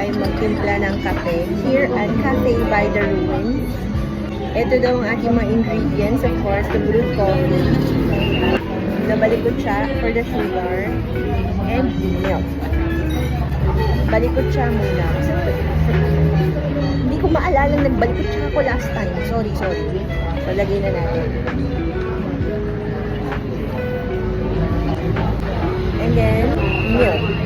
tayo magtimpla ng kape here at Cafe by the Ruins. Ito daw ang ating mga ingredients, of course, the brewed coffee, the balikutsa for the sugar, and milk. Balikutsa muna. Hindi ko maalala nagbalikutsa ako last time. Sorry. So, lagay na natin. And then, milk.